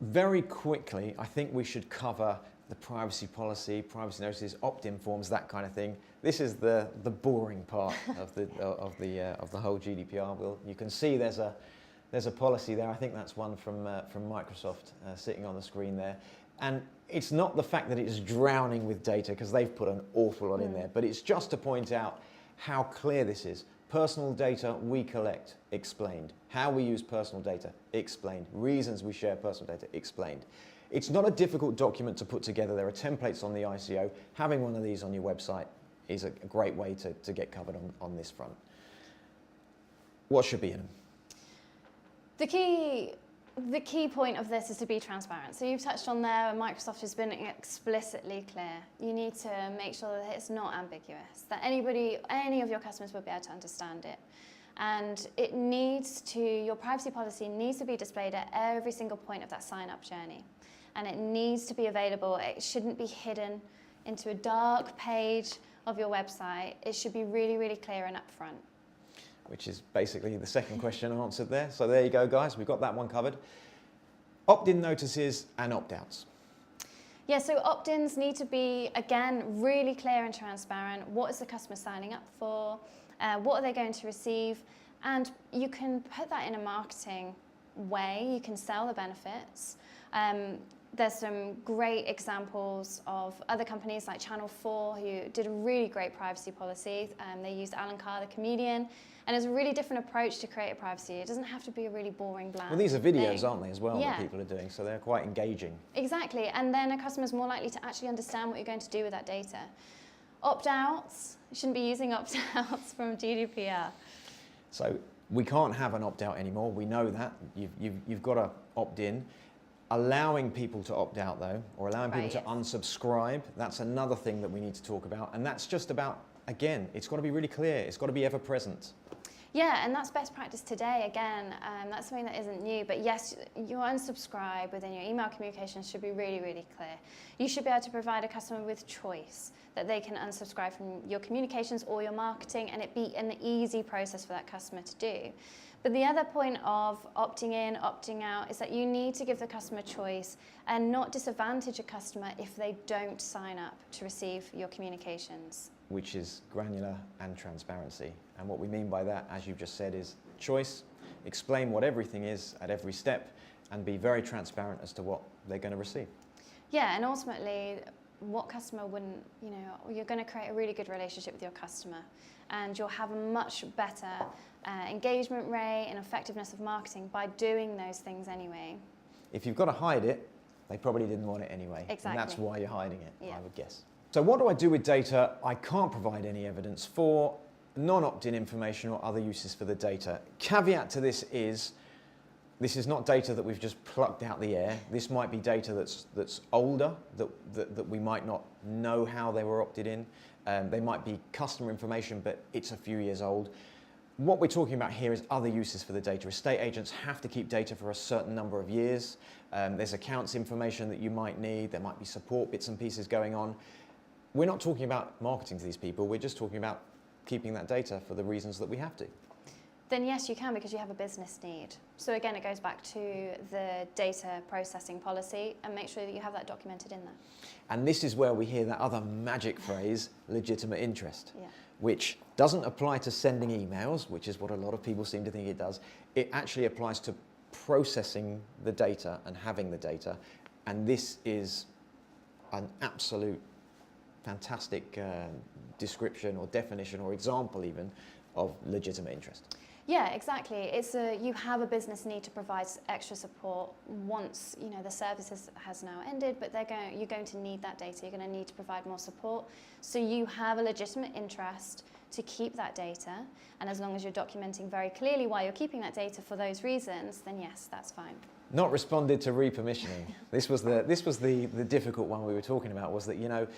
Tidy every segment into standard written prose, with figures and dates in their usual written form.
Very quickly, I think we should cover the privacy policy, privacy notices, opt-in forms, that kind of thing. This is the boring part of the whole GDPR. You can see there's a policy there. I think that's one from Microsoft sitting on the screen there. And it's not the fact that it's drowning with data, because they've put an awful lot in there, but it's just to point out how clear this is. Personal data we collect, explained. How we use personal data, explained. Reasons we share personal data, explained. It's not a difficult document to put together. There are templates on the ICO. Having one of these on your website is a great way to get covered on this front. What should be in them? The key point of this is to be transparent. So you've touched on there, Microsoft has been explicitly clear. You need to make sure that it's not ambiguous, that any of your customers will be able to understand it. And your privacy policy needs to be displayed at every single point of that sign-up journey. And it needs to be available. It shouldn't be hidden into a dark page of your website. It should be really, really clear and upfront. Which is basically the second question answered there. So there you go, guys. We've got that one covered. Opt-in notices and opt-outs. Yeah, so opt-ins need to be, again, really clear and transparent. What is the customer signing up for? What are they going to receive? And you can put that in a marketing way. You can sell the benefits. There's some great examples of other companies like Channel 4 who did a really great privacy policy. They used Alan Carr, the comedian, and it's a really different approach to create a privacy. It doesn't have to be a really boring, bland Well, these are videos, thing. aren't they, as well, that people are doing, so they're quite engaging. Exactly, and then a customer's more likely to actually understand what you're going to do with that data. Opt-outs, you shouldn't be using opt-outs from GDPR. So we can't have an opt-out anymore, we know that. You've got to opt-in. Allowing people to opt out, though, or allowing people to unsubscribe, that's another thing that we need to talk about. And that's just about, again, it's got to be really clear. It's got to be ever present. Yeah, and that's best practice today. Again, that's something that isn't new. But yes, your unsubscribe within your email communications should be really, really clear. You should be able to provide a customer with choice, that they can unsubscribe from your communications or your marketing, and it be an easy process for that customer to do. But the other point of opting in, opting out, is that you need to give the customer choice and not disadvantage a customer if they don't sign up to receive your communications. Which is granular and transparency. And what we mean by that, as you've just said, is choice, explain what everything is at every step, and be very transparent as to what they're going to receive. Yeah, and ultimately, what customer wouldn't, you're going to create a really good relationship with your customer, and you'll have a much better engagement rate and effectiveness of marketing by doing those things anyway. If you've got to hide it, they probably didn't want it anyway. Exactly. And that's why you're hiding it, Yeah. I would guess. So what do I do with data I can't provide any evidence for, non-opt-in information or other uses for the data? Caveat to this is not data that we've just plucked out the air. This might be data that's older, that we might not know how they were opted in. They might be customer information, but it's a few years old. What we're talking about here is other uses for the data. Estate agents have to keep data for a certain number of years. There's accounts information that you might need. There might be support bits and pieces going on. We're not talking about marketing to these people. We're just talking about keeping that data for the reasons that we have to. Then yes, you can, because you have a business need. So again, it goes back to the data processing policy, and make sure that you have that documented in there. And this is where we hear that other magic phrase, legitimate interest, Yeah. which doesn't apply to sending emails, which is what a lot of people seem to think it does. It actually applies to processing the data and having the data. And this is an absolute fantastic description or definition or example even of legitimate interest. Yeah, exactly. You have a business need to provide extra support once the service has now ended, but you're going to need that data. You're going to need to provide more support. So you have a legitimate interest to keep that data, and as long as you're documenting very clearly why you're keeping that data for those reasons, then yes, that's fine. Not responded to repermissioning. This was the difficult one we were talking about, was that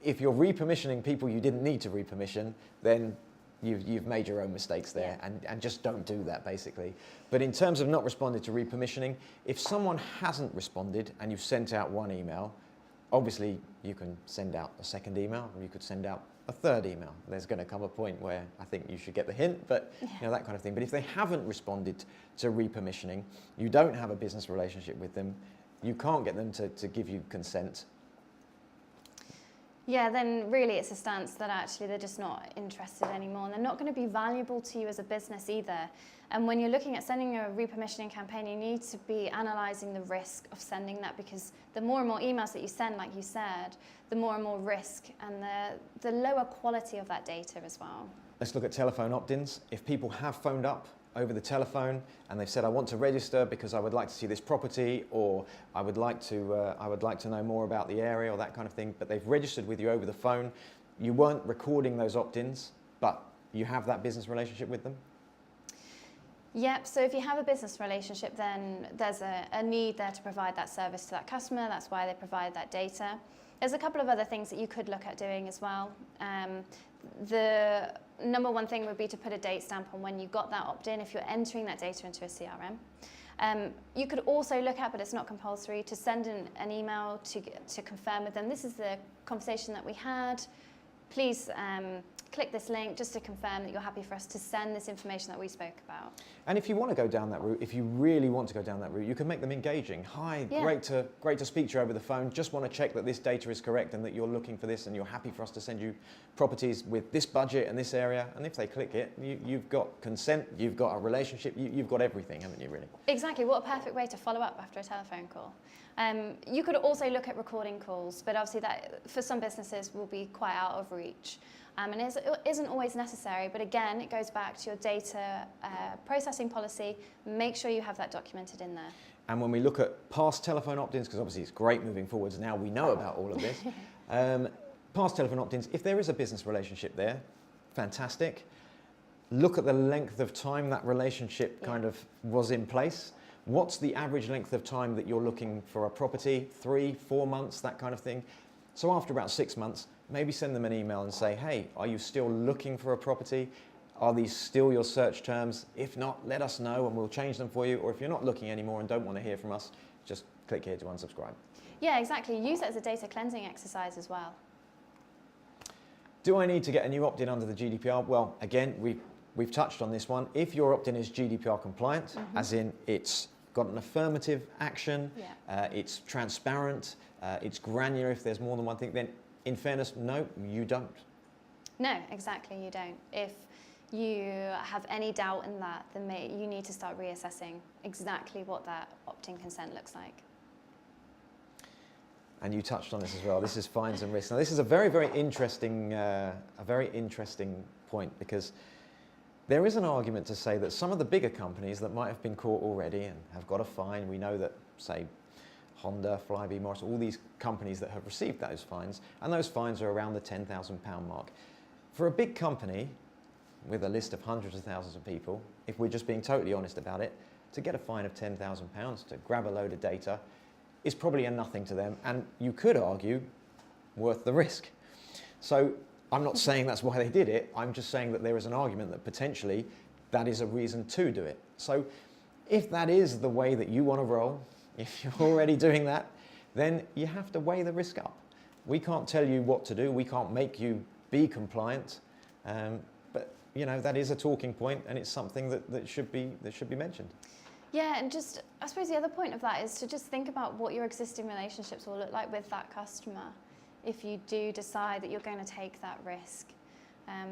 if you're repermissioning people you didn't need to repermission, then you've made your own mistakes there, and just don't do that, basically. But in terms of not responded to repermissioning, if someone hasn't responded and you've sent out one email, obviously you can send out a second email, or you could send out a third email. There's going to come a point where I think you should get the hint, but that kind of thing. But if they haven't responded to repermissioning, you don't have a business relationship with them, you can't get them to give you consent, yeah, then really it's a stance that actually they're just not interested anymore, and they're not going to be valuable to you as a business either. And when you're looking at sending a repermissioning campaign, you need to be analysing the risk of sending that, because the more and more emails that you send, like you said, the more and more risk and the lower quality of that data as well. Let's look at telephone opt-ins. If people have phoned up over the telephone and they've said, I want to register because I would like to see this property, or I would like to know more about the area, or that kind of thing, but they've registered with you over the phone, you weren't recording those opt-ins, but you have that business relationship with them? Yep, so if you have a business relationship, then there's a need there to provide that service to that customer. That's why they provide that data. There's a couple of other things that you could look at doing as well. The number one thing would be to put a date stamp on when you got that opt-in if you're entering that data into a CRM. You could also look at, but it's not compulsory, to send an email to confirm with them, this is the conversation that we had. Please click this link just to confirm that you're happy for us to send this information that we spoke about. And if you want to go down that route, if you really want to go down that route, you can make them engaging. Hi, Yeah. great to speak to you over the phone. Just want to check that this data is correct and that you're looking for this and you're happy for us to send you properties with this budget and this area. And if they click it, you've got consent, you've got a relationship, you've got everything, haven't you, really? Exactly. What a perfect way to follow up after a telephone call. You could also look at recording calls, but obviously that, for some businesses, will be quite out of reach. And it isn't always necessary, but again, it goes back to your data processing policy. Make sure you have that documented in there. And when we look at past telephone opt-ins, because obviously it's great moving forwards, now we know about all of this. Past telephone opt-ins, if there is a business relationship there, fantastic. Look at the length of time that relationship kind of was in place. What's the average length of time that you're looking for a property? 3, 4 months, that kind of thing. So after about 6 months, maybe send them an email and say, hey, are you still looking for a property? Are these still your search terms? If not, let us know and we'll change them for you. Or if you're not looking anymore and don't want to hear from us, just click here to unsubscribe. Yeah, exactly. Use it as a data cleansing exercise as well. Do I need to get a new opt-in under the GDPR? Well, again, we've touched on this one. If your opt-in is GDPR compliant, as in it's got an affirmative action, it's transparent, it's granular if there's more than one thing, then in fairness, no, you don't. No, exactly, you don't. If you have any doubt in that, then you need to start reassessing exactly what that opt-in consent looks like. And you touched on this as well. This is fines and risks. Now, this is a very, very interesting point, because there is an argument to say that some of the bigger companies that might have been caught already and have got a fine, we know that, say, Honda, Flybe, Morris, all these companies that have received those fines, and those fines are around the £10,000 mark. For a big company with a list of hundreds of thousands of people, if we're just being totally honest about it, to get a fine of £10,000 to grab a load of data is probably a nothing to them, and you could argue worth the risk. So I'm not saying that's why they did it, I'm just saying that there is an argument that potentially that is a reason to do it. So if that is the way that you want to roll, if you're already doing that, then you have to weigh the risk up. We can't tell you what to do, we can't make you be compliant, but you know, that is a talking point, and it's something that should be mentioned. Yeah, and just, I suppose the other point of that is to just think about what your existing relationships will look like with that customer if you do decide that you're going to take that risk.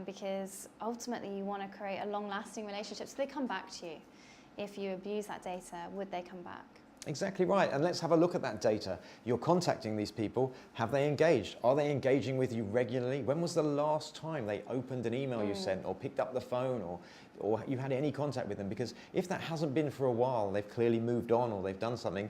Because ultimately you want to create a long-lasting relationship so they come back to you. If you abuse that data, would they come back? Exactly right, and let's have a look at that data. You're contacting these people, have they engaged? Are they engaging with you regularly? When was the last time they opened an email you sent, or picked up the phone, or you had any contact with them? Because if that hasn't been for a while, they've clearly moved on or they've done something,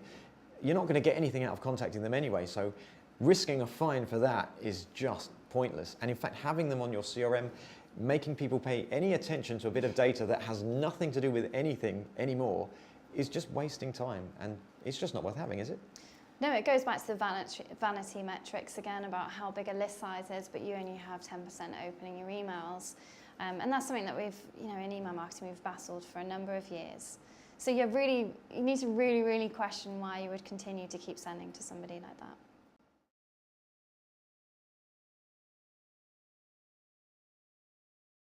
you're not going to get anything out of contacting them anyway, so risking a fine for that is just pointless. And in fact, having them on your CRM, making people pay any attention to a bit of data that has nothing to do with anything anymore, is just wasting time, and it's just not worth having, is it? No, it goes back to the vanity metrics again about how big a list size is, but you only have 10% opening your emails. And that's something that we've, in email marketing, we've battled for a number of years. So you need to really, really question why you would continue to keep sending to somebody like that.